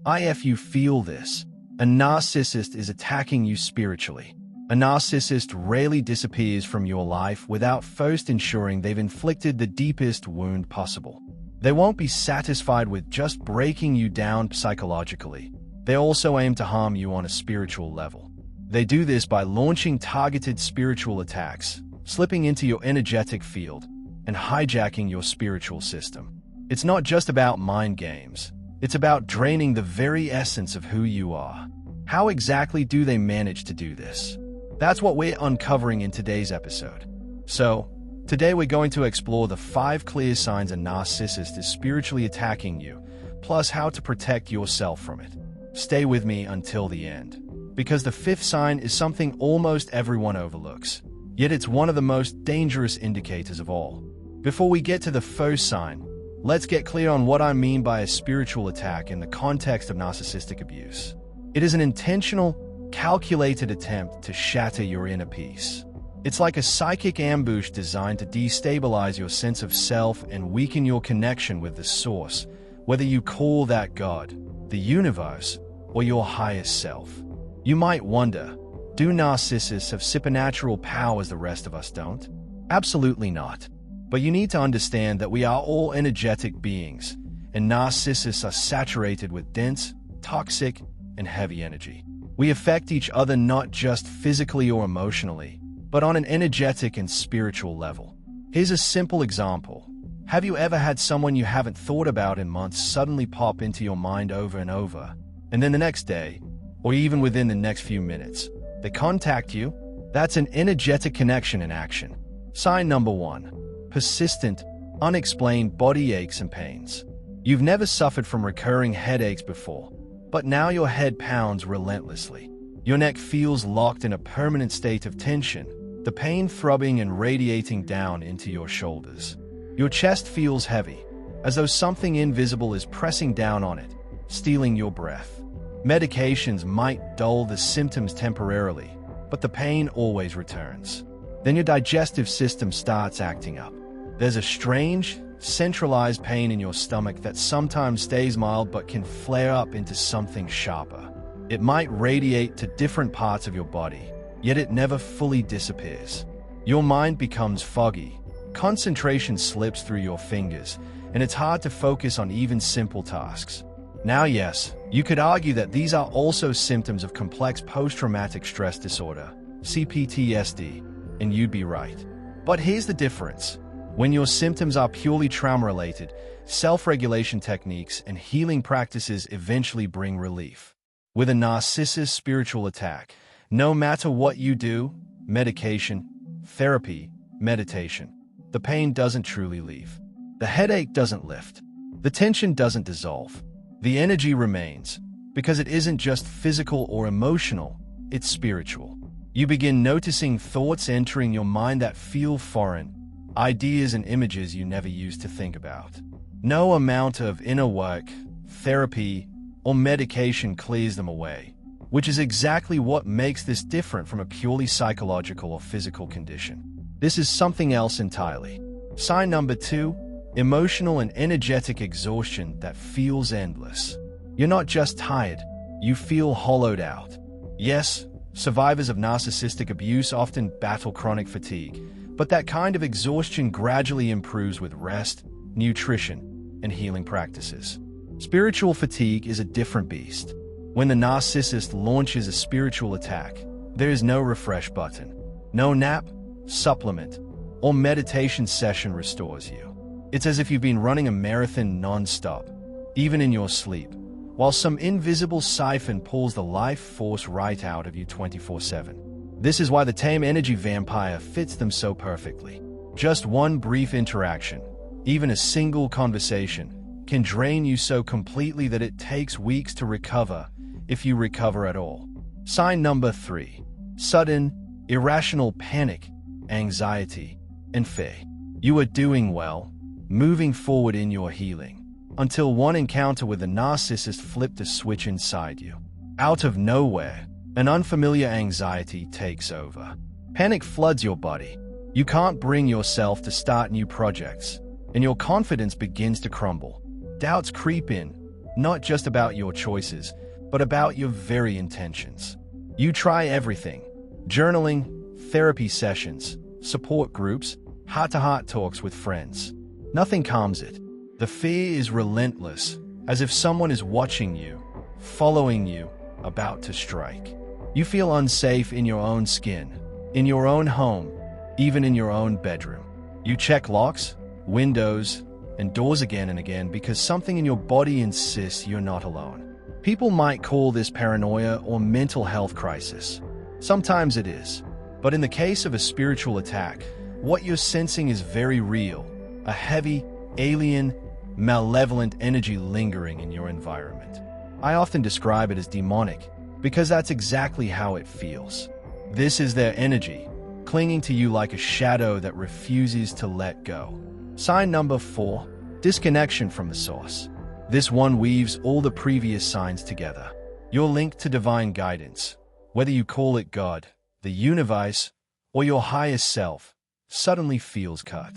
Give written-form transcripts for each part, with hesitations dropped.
If you feel this, a narcissist is attacking you spiritually. A narcissist rarely disappears from your life without first ensuring they've inflicted the deepest wound possible. They won't be satisfied with just breaking you down psychologically. They also aim to harm you on a spiritual level. They do this by launching targeted spiritual attacks, slipping into your energetic field, and hijacking your spiritual system. It's not just about mind games. It's about draining the very essence of who you are. How exactly do they manage to do this? That's what we're uncovering in today's episode. So, today we're going to explore the 5 clear signs a narcissist is spiritually attacking you, plus how to protect yourself from it. Stay with me until the end, because the 5th sign is something almost everyone overlooks, yet it's one of the most dangerous indicators of all. Before we get to the first sign, let's get clear on what I mean by a spiritual attack in the context of narcissistic abuse. It is an intentional, calculated attempt to shatter your inner peace. It's like a psychic ambush designed to destabilize your sense of self and weaken your connection with the source, whether you call that God, the universe, or your highest self. You might wonder, do narcissists have supernatural powers the rest of us don't? Absolutely not. But you need to understand that we are all energetic beings, and narcissists are saturated with dense, toxic, and heavy energy. We affect each other not just physically or emotionally, but on an energetic and spiritual level. Here's a simple example. Have you ever had someone you haven't thought about in months suddenly pop into your mind over and over, and then the next day, or even within the next few minutes, they contact you? That's an energetic connection in action. Sign number 1. Persistent, unexplained body aches and pains. You've never suffered from recurring headaches before, but now your head pounds relentlessly. Your neck feels locked in a permanent state of tension, the pain throbbing and radiating down into your shoulders. Your chest feels heavy, as though something invisible is pressing down on it, stealing your breath. Medications might dull the symptoms temporarily, but the pain always returns. Then your digestive system starts acting up. There's a strange, centralized pain in your stomach that sometimes stays mild but can flare up into something sharper. It might radiate to different parts of your body, yet it never fully disappears. Your mind becomes foggy, concentration slips through your fingers, and it's hard to focus on even simple tasks. Now, yes, you could argue that these are also symptoms of complex post-traumatic stress disorder, CPTSD, and you'd be right. But here's the difference. When your symptoms are purely trauma-related, self-regulation techniques and healing practices eventually bring relief. With a narcissist spiritual attack, no matter what you do, medication, therapy, meditation, the pain doesn't truly leave. The headache doesn't lift. The tension doesn't dissolve. The energy remains, because it isn't just physical or emotional, it's spiritual. You begin noticing thoughts entering your mind that feel foreign, ideas and images you never used to think about. No amount of inner work, therapy, or medication clears them away, which is exactly what makes this different from a purely psychological or physical condition. This is something else entirely. Sign number 2, emotional and energetic exhaustion that feels endless. You're not just tired, you feel hollowed out. Yes, survivors of narcissistic abuse often battle chronic fatigue, but that kind of exhaustion gradually improves with rest, nutrition, and healing practices. Spiritual fatigue is a different beast. When the narcissist launches a spiritual attack, there is no refresh button. No nap, supplement, or meditation session restores you. It's as if you've been running a marathon non-stop, even in your sleep, while some invisible siphon pulls the life force right out of you 24/7. This is why the tame energy vampire fits them so perfectly. Just one brief interaction, even a single conversation, can drain you so completely that it takes weeks to recover, if you recover at all. Sign number 3. Sudden, irrational panic, anxiety, and fear. You are doing well, moving forward in your healing, until one encounter with a narcissist flipped a switch inside you. Out of nowhere, an unfamiliar anxiety takes over. Panic floods your body. You can't bring yourself to start new projects, and your confidence begins to crumble. Doubts creep in, not just about your choices, but about your very intentions. You try everything: journaling, therapy sessions, support groups, heart-to-heart talks with friends. Nothing calms it. The fear is relentless, as if someone is watching you, following you, about to strike. You feel unsafe in your own skin, in your own home, even in your own bedroom. You check locks, windows, and doors again and again because something in your body insists you're not alone. People might call this paranoia or mental health crisis. Sometimes it is. But in the case of a spiritual attack, what you're sensing is very real. A heavy, alien, malevolent energy lingering in your environment. I often describe it as demonic because that's exactly how it feels. This is their energy, clinging to you like a shadow that refuses to let go. Sign number 4, disconnection from the source. This one weaves all the previous signs together. Your link to divine guidance, whether you call it God, the universe, or your highest self, suddenly feels cut.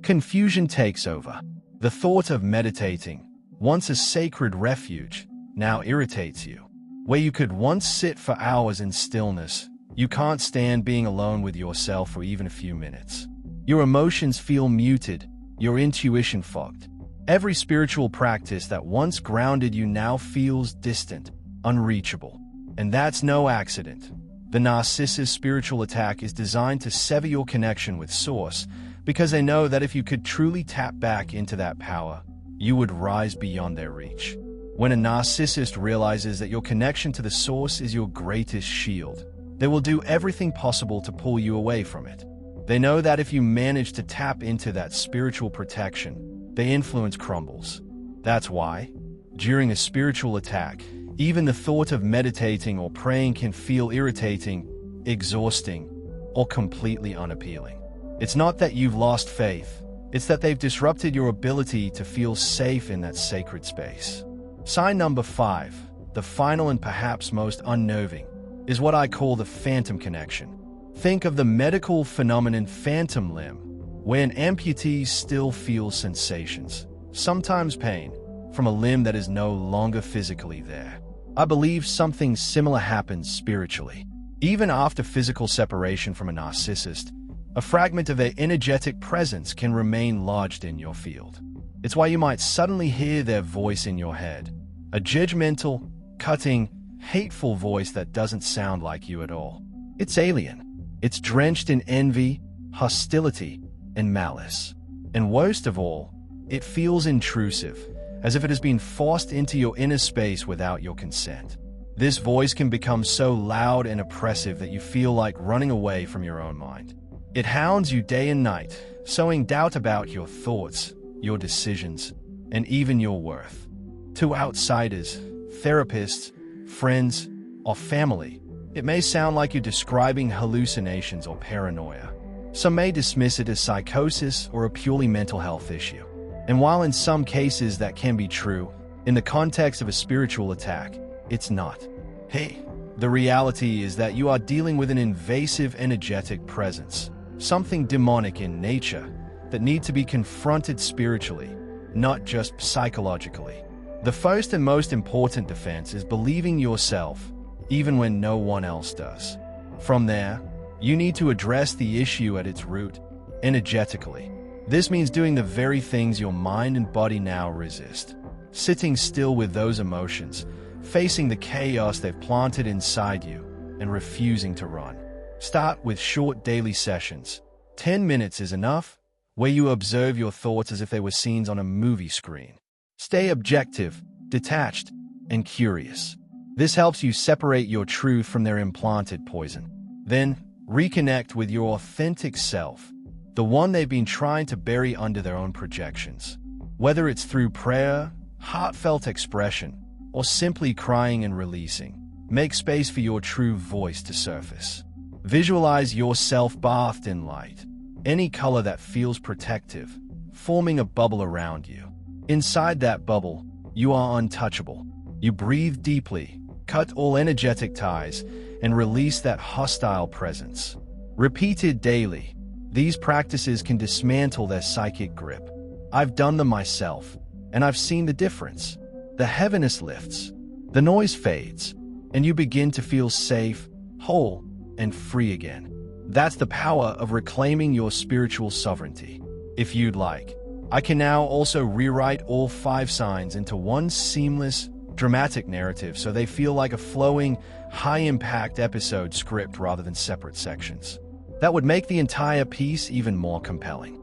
Confusion takes over. The thought of meditating, once a sacred refuge, now irritates you. Where you could once sit for hours in stillness, you can't stand being alone with yourself for even a few minutes. Your emotions feel muted, your intuition fogged. Every spiritual practice that once grounded you now feels distant, unreachable. And that's no accident. The Narcissist spiritual attack is designed to sever your connection with Source because they know that if you could truly tap back into that power, you would rise beyond their reach. When a narcissist realizes that your connection to the Source is your greatest shield, they will do everything possible to pull you away from it. They know that if you manage to tap into that spiritual protection, the influence crumbles. That's why, during a spiritual attack, even the thought of meditating or praying can feel irritating, exhausting, or completely unappealing. It's not that you've lost faith, it's that they've disrupted your ability to feel safe in that sacred space. Sign number 5, the final and perhaps most unnerving, is what I call the phantom connection. Think of the medical phenomenon phantom limb, where an amputee still feels sensations, sometimes pain, from a limb that is no longer physically there. I believe something similar happens spiritually. Even after physical separation from a narcissist, a fragment of their energetic presence can remain lodged in your field. It's why you might suddenly hear their voice in your head, a judgmental, cutting, hateful voice that doesn't sound like you at all. It's alien. It's drenched in envy, hostility, and malice. And worst of all, it feels intrusive, as if it has been forced into your inner space without your consent. This voice can become so loud and oppressive that you feel like running away from your own mind. It hounds you day and night, sowing doubt about your thoughts, your decisions, and even your worth. To outsiders, therapists, friends, or family, it may sound like you're describing hallucinations or paranoia. Some may dismiss it as psychosis or a purely mental health issue. And while in some cases that can be true, in the context of a spiritual attack, it's not. Hey, the reality is that you are dealing with an invasive energetic presence, something demonic in nature, that need to be confronted spiritually, not just psychologically. The first and most important defense is believing yourself, even when no one else does. From there, you need to address the issue at its root, energetically. This means doing the very things your mind and body now resist. Sitting still with those emotions, facing the chaos they've planted inside you, and refusing to run. Start with short daily sessions. 10 minutes is enough, where you observe your thoughts as if they were scenes on a movie screen. Stay objective, detached, and curious. This helps you separate your truth from their implanted poison. Then, reconnect with your authentic self, the one they've been trying to bury under their own projections. Whether it's through prayer, heartfelt expression, or simply crying and releasing, make space for your true voice to surface. Visualize yourself bathed in light, any color that feels protective, forming a bubble around you. Inside that bubble, you are untouchable. You breathe deeply, cut all energetic ties, and release that hostile presence. Repeated daily, these practices can dismantle their psychic grip. I've done them myself, and I've seen the difference. The heaviness lifts, the noise fades, and you begin to feel safe, whole, and free again. That's the power of reclaiming your spiritual sovereignty. If you'd like, I can now also rewrite all 5 signs into one seamless, dramatic narrative so they feel like a flowing, high-impact episode script rather than separate sections. That would make the entire piece even more compelling.